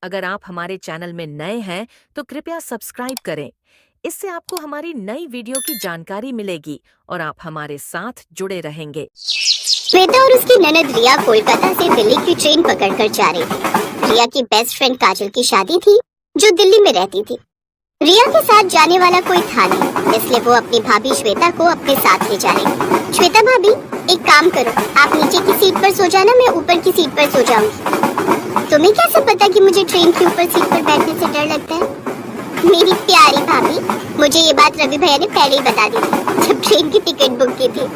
अगर आप हमारे चैनल में नए हैं तो कृपया सब्सक्राइब करें। इससे आपको हमारी नई वीडियो की जानकारी मिलेगी और आप हमारे साथ जुड़े रहेंगे। श्वेता और उसकी ननद रिया कोलकाता से दिल्ली की ट्रेन पकड़कर जा रही थी। रिया की बेस्ट फ्रेंड काजल की शादी थी जो दिल्ली में रहती थी। रिया के साथ जाने वाला कोई था नहीं, इसलिए वो अपनी भाभी श्वेता को अपने साथ ले जा रही थी। श्वेता भाभी, एक काम करो, आप नीचे की सीट पर सो जाना, मैं ऊपर की सीट पर सो जाऊंगी। तुम्हें कैसे पता कि मुझे ट्रेन की ऊपर सीट पर बैठने से डर लगता है? मेरी प्यारी भाभी, मुझे ये बात रवि भैया ने पहले ही बता दी थी जब ट्रेन की टिकट बुक की थी।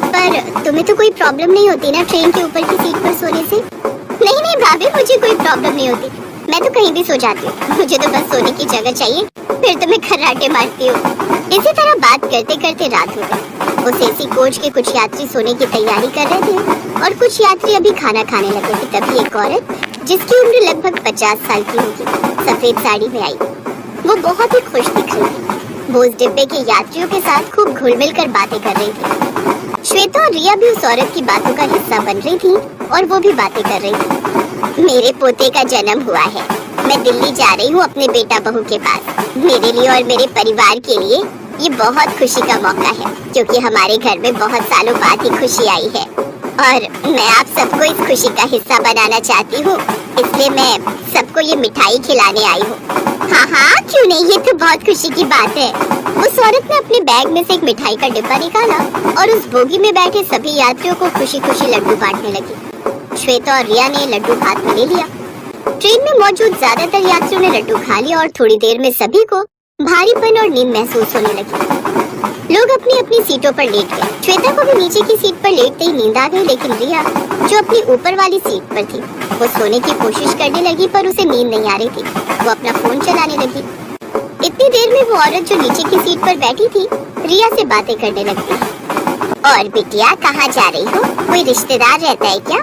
पर तुम्हें तो कोई प्रॉब्लम नहीं होती ना ट्रेन के ऊपर की सीट पर सोने से? नहीं नहीं भाभी, मुझे कोई प्रॉब्लम नहीं होती, मैं तो कहीं भी सो जाती हूँ, मुझे तो बस सोने की जगह चाहिए, फिर तो मैं खर्राटे मारती हूँ। इसी तरह बात करते करते रात हो गई। उस एसी कोच के कुछ यात्री सोने की तैयारी कर रहे थे और कुछ यात्री अभी खाना खाने लगे थे। तभी एक औरत जिसकी उम्र लगभग 50 साल की होगी, सफेद साड़ी में आई। वो बहुत ही खुश दिख रही थी। वो उस डिब्बे के यात्रियों के साथ खूब घुल मिल कर बातें कर रही थी। श्वेता और रिया भी उस औरत की बातों का हिस्सा बन रही थी और वो भी बातें कर रही थी। मेरे पोते का जन्म हुआ है, मैं दिल्ली जा रही हूँ अपने बेटा बहू के पास। मेरे लिए और मेरे परिवार के लिए ये बहुत खुशी का मौका है, क्योंकि हमारे घर में बहुत सालों बाद ही खुशी आई है और मैं आप सबको इस खुशी का हिस्सा बनाना चाहती हूँ, इसलिए मैं सबको ये मिठाई खिलाने आई हूँ। हाँ हाँ, क्यों नहीं, ये तो बहुत खुशी की बात है। उस औरत ने अपने बैग में से एक मिठाई का डिब्बा निकाला और उस बोगी में बैठे सभी यात्रियों को खुशी खुशी लड्डू बांटने लगी। श्वेता और रिया ने लड्डू हाथ में ले लिया। ट्रेन में मौजूद ज्यादातर यात्रियों ने लड्डू खा लिया और थोड़ी देर में सभी को भारीपन और नींद महसूस होने लगी। लोग अपनी अपनी सीटों पर लेट गए। श्वेता को भी नीचे की सीट पर लेटते ही नींद आ गई, लेकिन रिया जो अपनी ऊपर वाली सीट पर थी वो सोने की कोशिश करने लगी, पर उसे नींद नहीं आ रही थी। वो अपना फोन चलाने लगी। इतनी देर में वो औरत जो नीचे की सीट पर बैठी थी रिया से बातें करने लगती। और बिटिया, कहाँ जा रही हो? कोई रिश्तेदार रहता है क्या?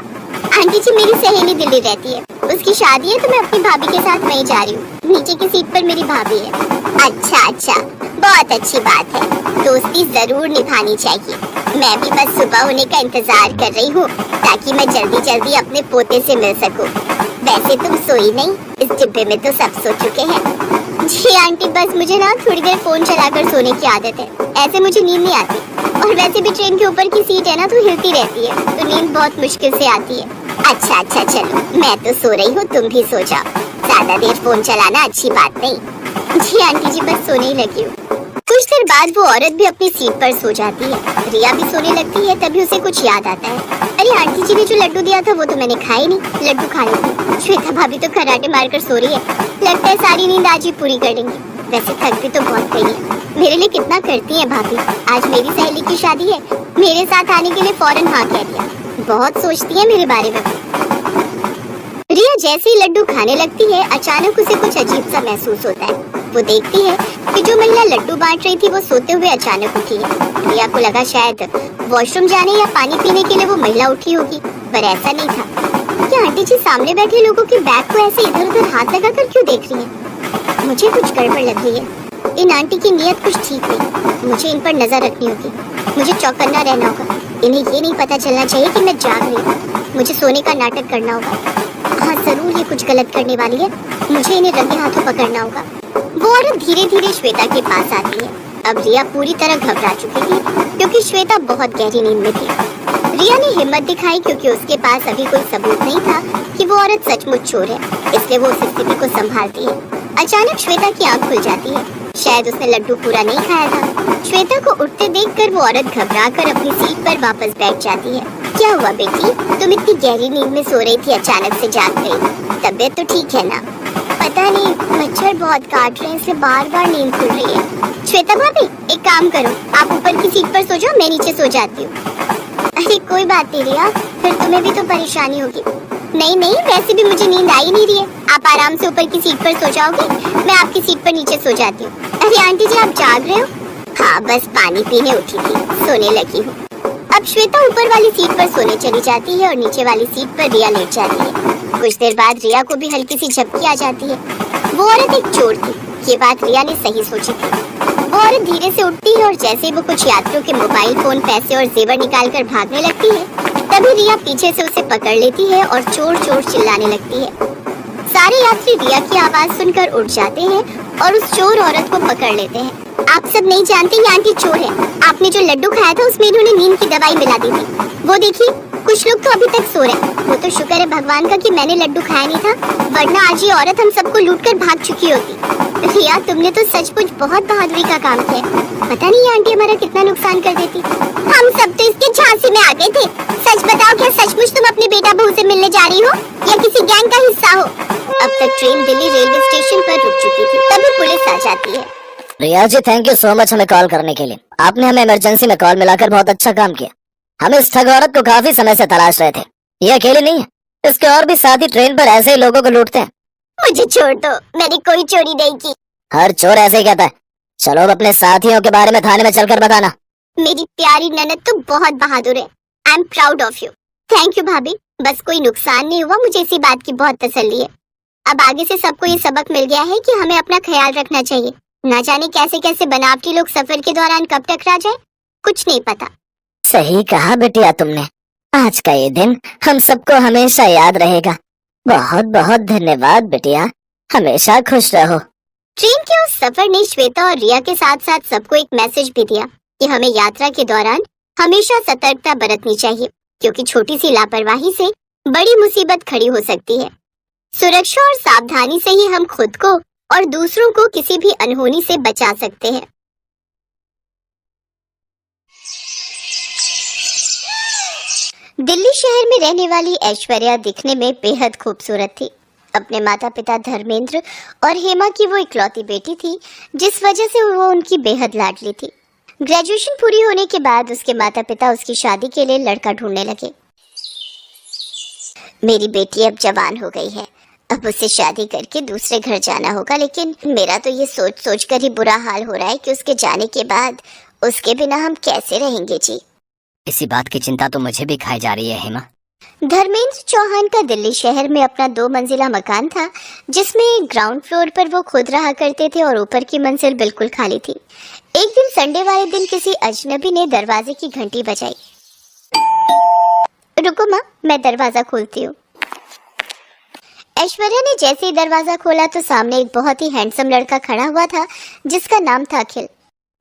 आंटी जी, मेरी सहेली दिल्ली रहती है, उसकी शादी है तो मैं अपनी भाभी के साथ वहीं जा रही हूँ। नीचे की सीट पर मेरी भाभी है। अच्छा अच्छा, बहुत अच्छी बात है, दोस्ती जरूर निभानी चाहिए। मैं भी बस सुबह होने का इंतजार कर रही हूँ ताकि मैं जल्दी जल्दी अपने पोते से मिल सकूँ। वैसे तुम सोई नहीं? इस डिब्बे में तो सब सो चुके हैं। जी आंटी, बस मुझे ना थोड़ी देर फोन चलाकर सोने की आदत है, ऐसे मुझे नींद नहीं आती। और वैसे भी ट्रेन के ऊपर की सीट है ना तो हिलती रहती है, तो नींद बहुत मुश्किल से आती है। अच्छा अच्छा, चलो मैं तो सो रही हूँ, तुम भी सो जाओ, ज्यादा देर फोन चलाना अच्छी बात नहीं। जी आंटी जी, बस सोने ही लगी हूँ। कुछ देर बाद वो औरत भी अपनी सीट पर सो जाती है। रिया भी सोने लगती है। तभी उसे कुछ याद आता है। अरे आंटी जी ने जो लड्डू दिया था वो तो मैंने खाए नहीं, लड्डू खा लेती। श्वेता भाभी तो खर्राटे मारकर सो रही है, लगता है सारी नींद आज ही पूरी कर देंगी। वैसे थक भी तो बहुत गई है, मेरे लिए कितना करती है भाभी। आज मेरी सहेली की शादी है, मेरे साथ आने के लिए फौरन हाँ कह दिया। बहुत सोचती है मेरे बारे में। रिया जैसे ही लड्डू खाने लगती है, अचानक उसे कुछ अजीब सा महसूस होता है। वो देखती है कि जो महिला लड्डू बांट रही थी वो सोते हुए अचानक उठी है। रिया को लगा शायद वॉशरूम जाने या पानी पीने के लिए वो महिला उठी होगी, पर ऐसा नहीं था। क्या आंटी जी सामने बैठे लोगों के बैग को ऐसे इधर उधर हाथ लगाकर क्यों देख रही है? मुझे कुछ गड़बड़ लग रही है। इन आंटी की नीयत कुछ ठीक नहीं, मुझे इन पर नजर रखनी होगी, मुझे चौकन्ना रहना होगा। इन्हें ये नहीं पता चलना चाहिए कि मैं जाग रही हूँ। मुझे सोने का नाटक करना होगा। हाँ जरूर, ये कुछ गलत करने वाली है, मुझे इन्हें रंगे हाथों पकड़ना होगा। वो औरत धीरे धीरे श्वेता के पास आती है। अब रिया पूरी तरह घबरा चुकी थी क्योंकि श्वेता बहुत गहरी नींद में थी। रिया ने हिम्मत दिखाई क्योंकि उसके पास अभी कोई सबूत नहीं था कि वो औरत सचमुच चोर है, इसलिए वो उस स्थिति को संभालती है। अचानक श्वेता की आंख खुल जाती है। शायद उसने लड्डू पूरा नहीं खाया था। श्वेता को उठते देखकर वो औरत घबराकर अपनी सीट पर वापस बैठ जाती है। क्या हुआ बेटी, तुम इतनी गहरी नींद में सो रही थी, अचानक से जाग गई, तबीयत तो ठीक है ना? पता नहीं, मच्छर बहुत काट रहे हैं, इसलिए बार बार नींद खुल रही है। श्वेता भाभी, एक काम करो, आप ऊपर की सीट पर सो जाओ, मैं नीचे सो जाती हूँ। अरे कोई बात नहीं रिया, फिर तुम्हें भी तो परेशानी होगी। नहीं नहीं, वैसे भी मुझे नींद आ ही नहीं रही है, आप आराम से ऊपर की सीट पर सो जाओगे, मैं आपकी सीट पर नीचे सो जाती हूँ। अरे आंटी जी, आप जाग रहे हो? हाँ, बस पानी पीने उठी थी, सोने लगी हूँ। अब श्वेता ऊपर वाली सीट पर सोने चली जाती है और नीचे वाली सीट पर रिया लेट जाती है। कुछ देर बाद रिया को भी हल्की सी झपकी आ जाती है। वो औरत एक चोर थी, ये बात रिया ने सही सोची थी। वो औरत धीरे से उठती है और जैसे वो कुछ यात्रियों के मोबाइल फोन, पैसे और जेवर निकालकर भागने लगती है, तभी रिया पीछे से उसे पकड़ लेती है और चोर चोर चिल्लाने लगती है। सारे यात्री रिया की आवाज सुनकर उठ जाते हैं और उस चोर औरत को पकड़ लेते हैं। आप सब नहीं जानते ये आंटी चोर है। आपने जो लड्डू खाया था उसमें इन्होंने नींद की दवाई मिला दी थी। वो देखिए, कुछ लोग तो अभी तक सो रहे हैं। वो तो शुक्र है भगवान का कि मैंने लड्डू खाया नहीं था, वरना आज ये औरत हम सबको लूटकर भाग चुकी होती। रिया, तुमने तो सचमुच बहुत बहादुरी का काम किया। पता नहीं ये आंटी हमारा कितना नुकसान कर देती। हम सब तो इसके झांसे में आ गए थे। सच बताओ, क्या सचमुच तुम अपने बेटा बहू से मिलने जा रही हो या किसी गैंग का हिस्सा हो? अब तक ट्रेन दिल्ली रेलवे स्टेशन पर रुक चुकी थी, तभी पुलिस आ जाती है। रिया जी, थैंक यू सो मच हमें कॉल करने के लिए। आपने हमें इमरजेंसी में कॉल मिलाकर बहुत अच्छा काम किया। हम इस ठग औरत को काफी समय से तलाश रहे थे। ये अकेली नहीं है, इसके और भी साथी ट्रेन पर ऐसे ही लोगों को लूटते हैं। मुझे छोड़ दो, मैंने कोई चोरी नहीं की। हर चोर ऐसे ही कहता है। चलो अब अपने साथियों के बारे में थाने में चलकर बताना। मेरी प्यारी ननद तो बहुत बहादुर है। I am proud of you. Thank you भाभी। बस कोई नुकसान नहीं हुआ, मुझे इसी बात की बहुत तसल्ली है। अब आगे से सबको ये सबक मिल गया है कि हमें अपना ख्याल रखना चाहिए। ना जाने कैसे कैसे बनावटी लोग सफर के दौरान कब टकरा जाए, कुछ नहीं पता। सही कहा बेटिया तुमने। आज का ये दिन हम सबको हमेशा याद रहेगा। बहुत बहुत धन्यवाद बेटिया, हमेशा खुश रहो। ट्रेन के उस सफर ने श्वेता और रिया के साथ साथ सबको एक मैसेज भी दिया कि हमें यात्रा के दौरान हमेशा सतर्कता बरतनी चाहिए, क्योंकि छोटी सी लापरवाही से बड़ी मुसीबत खड़ी हो सकती है। सुरक्षा और सावधानी से ही हम खुद को और दूसरों को किसी भी अनहोनी से बचा सकते हैं। दिल्ली शहर में रहने वाली ऐश्वर्या दिखने में बेहद खूबसूरत थी। अपने माता पिता धर्मेंद्र और हेमा की वो इकलौती बेटी थी, जिस वजह से वो उनकी बेहद लाडली थी। ग्रेजुएशन पूरी होने के बाद उसके माता पिता उसकी शादी के लिए लड़का ढूंढने लगे। मेरी बेटी अब जवान हो गई है, अब उसे शादी करके दूसरे घर जाना होगा, लेकिन मेरा तो ये सोच सोच कर ही बुरा हाल हो रहा है कि उसके जाने के बाद उसके बिना हम कैसे रहेंगे जी। इसी बात की चिंता तो मुझे भी खाई जा रही है हेमा। धर्मेंद्र चौहान का दिल्ली शहर में अपना 2 मंजिला मकान था, जिसमें ग्राउंड फ्लोर पर वो खुद रहा करते थे और ऊपर की मंजिल बिल्कुल खाली थी। एक दिन संडे वाले दिन किसी अजनबी ने दरवाजे की घंटी बजाई। रुको माँ, मैं दरवाजा खोलती हूँ। ऐश्वर्या ने जैसे ही दरवाजा खोला तो सामने एक बहुत ही हैंडसम लड़का खड़ा हुआ था, जिसका नाम था अखिल।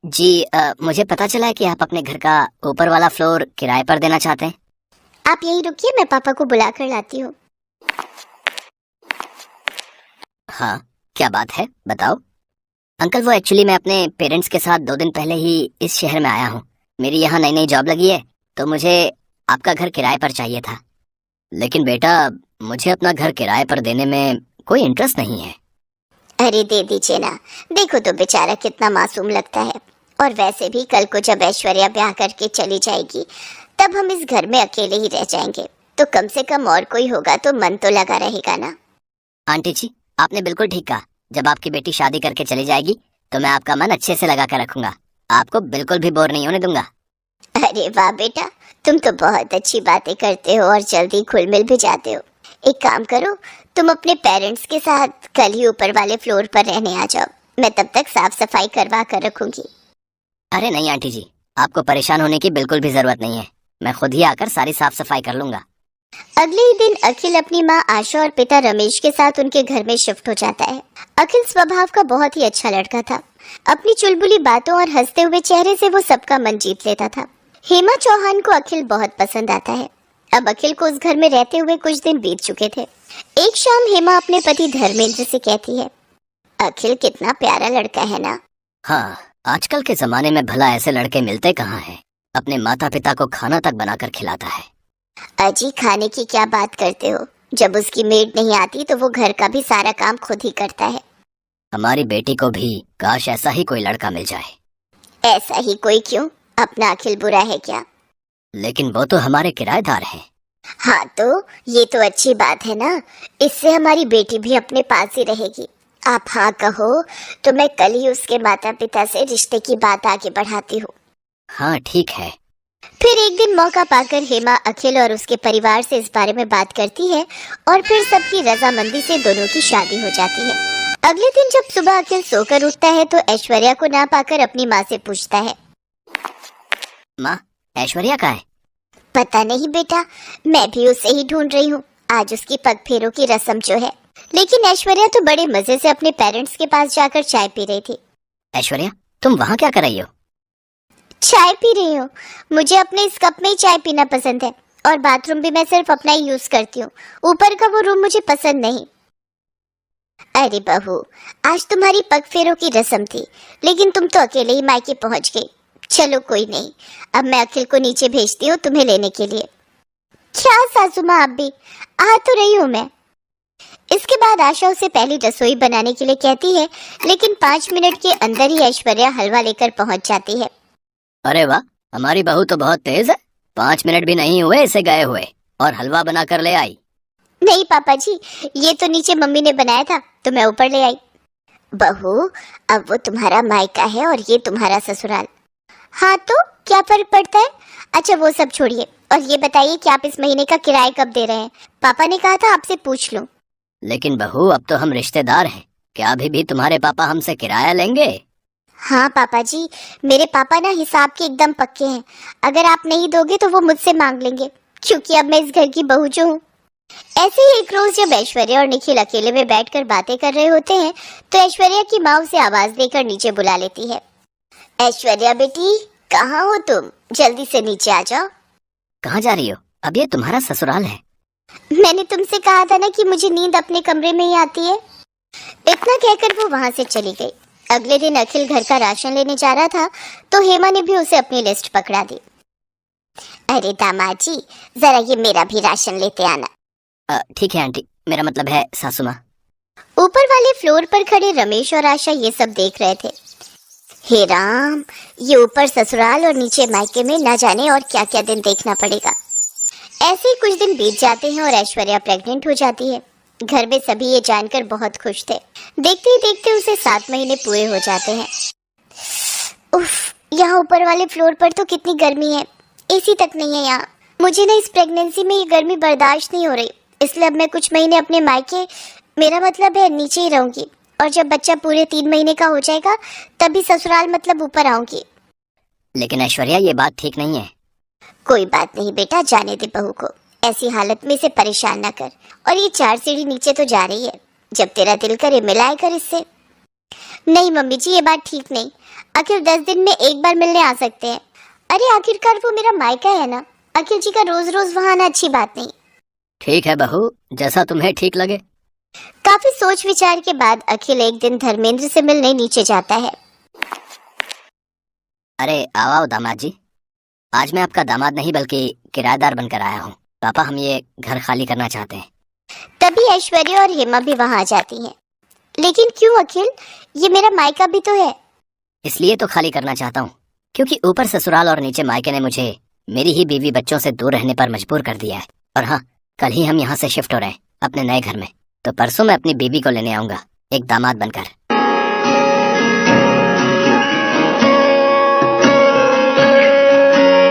जी मुझे पता चला है कि आप अपने घर का ऊपर वाला फ्लोर किराए पर देना चाहते हैं। आप यहीं रुकिए, मैं पापा को बुलाकर लाती हूँ। हाँ, क्या बात है, बताओ। अंकल, वो एक्चुअली मैं अपने पेरेंट्स के साथ 2 दिन पहले ही इस शहर में आया हूँ। मेरी यहाँ नई नई जॉब लगी है, तो मुझे आपका घर किराए पर चाहिए था। लेकिन बेटा, मुझे अपना घर किराए पर देने में कोई इंटरेस्ट नहीं है। अरे दे दीजिए ना, देखो तो बेचारा कितना मासूम लगता है। और वैसे भी कल को जब ऐश्वर्या ब्याह करके चली जाएगी, तब हम इस घर में अकेले ही रह जाएंगे, तो कम से कम और कोई होगा तो मन तो लगा रहेगा ना। आंटी जी, आपने बिल्कुल ठीक कहा। जब आपकी बेटी शादी करके चली जाएगी तो मैं आपका मन अच्छे से लगा कर रखूंगा, आपको बिल्कुल भी बोर नहीं होने दूंगा। अरे वाह बेटा, तुम तो बहुत अच्छी बातें करते हो और जल्दी घुल मिल भी जाते हो। एक काम करो, तुम अपने पेरेंट्स के साथ कल ही ऊपर वाले फ्लोर पर रहने आ जाओ। मैं तब तक साफ सफाई करवा कर रखूंगी। अरे नहीं आंटी जी, आपको परेशान होने की बिल्कुल भी जरूरत नहीं है। मैं खुद ही आकर सारी साफ सफाई कर लूंगा। अगले ही दिन अखिल अपनी माँ आशा और पिता रमेश के साथ उनके घर में शिफ्ट हो जाता है। अखिल स्वभाव का बहुत ही अच्छा लड़का था। अपनी चुलबुली बातों और हंसते हुए चेहरे से वो सबका मन जीत लेता था। हेमा चौहान को अखिल बहुत पसंद आता है। अब अखिल को उस घर में रहते हुए कुछ दिन बीत चुके थे। एक शाम हेमा अपने पति धर्मेंद्र से कहती है, अखिल कितना प्यारा लड़का है ना। हाँ, आजकल के जमाने में भला ऐसे लड़के मिलते कहाँ हैं। अपने माता पिता को खाना तक बनाकर खिलाता है। अजी, खाने की क्या बात करते हो? जब उसकी मेड नहीं आती तो वो घर का भी सारा काम खुद ही करता है। हमारी बेटी को भी काश ऐसा ही कोई लड़का मिल जाए। ऐसा ही कोई क्यों? अपना अखिल बुरा है क्या? लेकिन वो तो हमारे किराएदार हैं। हाँ तो ये तो अच्छी बात है ना, इससे हमारी बेटी भी अपने पास ही रहेगी। आप हाँ कहो तो मैं कल ही उसके माता पिता से रिश्ते की बात आगे बढ़ाती हूँ। हाँ ठीक है। फिर एक दिन मौका पाकर हेमा अखिल और उसके परिवार से इस बारे में बात करती है और फिर सबकी रजामंदी से दोनों की शादी हो जाती है। अगले दिन जब सुबह अखिल सोकर उठता है तो ऐश्वर्या को ना पाकर अपनी माँ से पूछता है, माँ, ऐश्वर्या कहाँ है? पता नहीं बेटा, मैं भी उसे ही ढूंढ रही हूँ। आज उसकी पग फेरों की रस्म जो है, लेकिन ऐश्वर्या तो बड़े मजे से अपने पेरेंट्स के पास जाकर चाय पी रही थी। ऐश्वर्या, तुम वहाँ क्या कर रही हो? चाय पी रही हूँ। मुझे अपने इस कप में ही चाय पीना पसंद है और बाथरूम भी मैं सिर्फ अपना ही यूज करती हूँ। ऊपर का वो रूम मुझे पसंद नहीं। अरे बहू, आज तुम्हारी पग फेरों की रस्म थी, लेकिन तुम तो अकेले ही मायके पहुंच गई। चलो कोई नहीं, अब मैं अखिल को नीचे भेजती हूँ तुम्हें लेने के लिए। क्या सासू माँ, आप भी आ तो रही हूँ मैं। इसके बाद आशा उसे पहली रसोई बनाने के लिए कहती है, लेकिन 5 मिनट के अंदर ही ऐश्वर्या हलवा लेकर पहुंच जाती है। अरे वाह, हमारी बहू तो बहुत तेज है। 5 मिनट भी नहीं हुए इसे गए हुए और हलवा बना कर ले आई। नहीं पापा जी, ये तो नीचे मम्मी ने बनाया था तो मैं ऊपर ले आई। बहू, अब वो तुम्हारा मायका है और ये तुम्हारा ससुराल। हाँ तो क्या फर्क पड़ता है। अच्छा वो सब छोड़िए और ये बताइए कि आप इस महीने का किराया कब दे रहे हैं। पापा ने कहा था आपसे पूछ लूं। लेकिन बहू, अब तो हम रिश्तेदार हैं, क्या अभी भी तुम्हारे पापा हमसे किराया लेंगे? हाँ पापा जी, मेरे पापा ना हिसाब के एकदम पक्के हैं। अगर आप नहीं दोगे तो वो मुझसे मांग लेंगे, क्योंकि अब मैं इस घर की बहू जो हूँ। ऐसे ही एक रोज जब ऐश्वर्या और निखिल अकेले में बैठकर बातें कर रहे होते हैं, तो ऐश्वर्या की माँ उसे आवाज देकर नीचे बुला लेती है। ऐश्वर्या बेटी, कहाँ हो तुम? जल्दी से नीचे आ जाओ। कहाँ जा रही हो? अब ये तुम्हारा ससुराल है। मैंने तुमसे कहा था ना कि मुझे नींद अपने कमरे में ही आती है। इतना कहकर वो वहां से चली गई। अगले दिन अखिल घर का राशन लेने जा रहा था तो हेमा ने भी उसे अपनी लिस्ट पकड़ा दी। अरे दामाद जी, जरा ये मेरा भी राशन लेते आना। ठीक है आंटी, मेरा मतलब है सासू माँ। ऊपर वाले फ्लोर पर खड़े रमेश और आशा ये सब देख रहे थे। हे राम, ये ऊपर ससुराल और नीचे मायके में ना जाने और क्या क्या दिन देखना पड़ेगा। ऐसे ही कुछ दिन बीत जाते हैं और ऐश्वर्या प्रेग्नेंट हो जाती है। घर में सभी ये जानकर बहुत खुश थे। देखते ही देखते उसे 7 महीने पूरे हो जाते हैं। उफ, यहाँ ऊपर वाले फ्लोर पर तो कितनी गर्मी है। एसी तक नहीं है यहाँ। मुझे ना इस प्रेगनेंसी में ये गर्मी बर्दाश्त नहीं हो रही, इसलिए अब मैं कुछ महीने अपने मायके, मेरा मतलब है नीचे ही रहूंगी, और जब बच्चा पूरे 3 महीने का हो जाएगा तभी ससुराल मतलब ऊपर आऊंगी। लेकिन ऐश्वर्या, ये बात ठीक नहीं है। कोई बात नहीं बेटा, जाने दे बहू को। ऐसी हालत में इसे परेशान ना कर। और ये 4 सीढ़ी नीचे तो जा रही है, जब तेरा दिल करे मिलाए कर इससे। नहीं मम्मी जी, ये बात ठीक नहीं। आखिर 10 दिन में एक बार मिलने आ सकते हैं। अरे आखिरकार वो मेरा मायका है ना। अखिल जी का रोज रोज वहां आना अच्छी बात नहीं। ठीक है बहू, जैसा तुम्हें ठीक लगे। काफी सोच विचार के बाद अखिल एक दिन धर्मेंद्र से मिलने नीचे जाता है। अरे आओ दामाद जी, आज मैं आपका दामाद नहीं बल्कि किराएदार बनकर आया हूँ। पापा, हम ये घर खाली करना चाहते हैं। तभी ऐश्वर्या और हेमा भी वहां आ जाती हैं। लेकिन क्यों अखिल, ये मेरा मायका भी तो है। इसलिए तो खाली करना चाहता हूँ क्योंकि ऊपर ससुराल और नीचे मायके ने मुझे मेरी ही बीवी बच्चों से दूर रहने पर मजबूर कर दिया है। और हाँ, कल ही हम यहाँ से शिफ्ट हो रहे हैं अपने नए घर में, तो परसों मैं अपनी बीवी को लेने आऊंगा एक दामाद बनकर।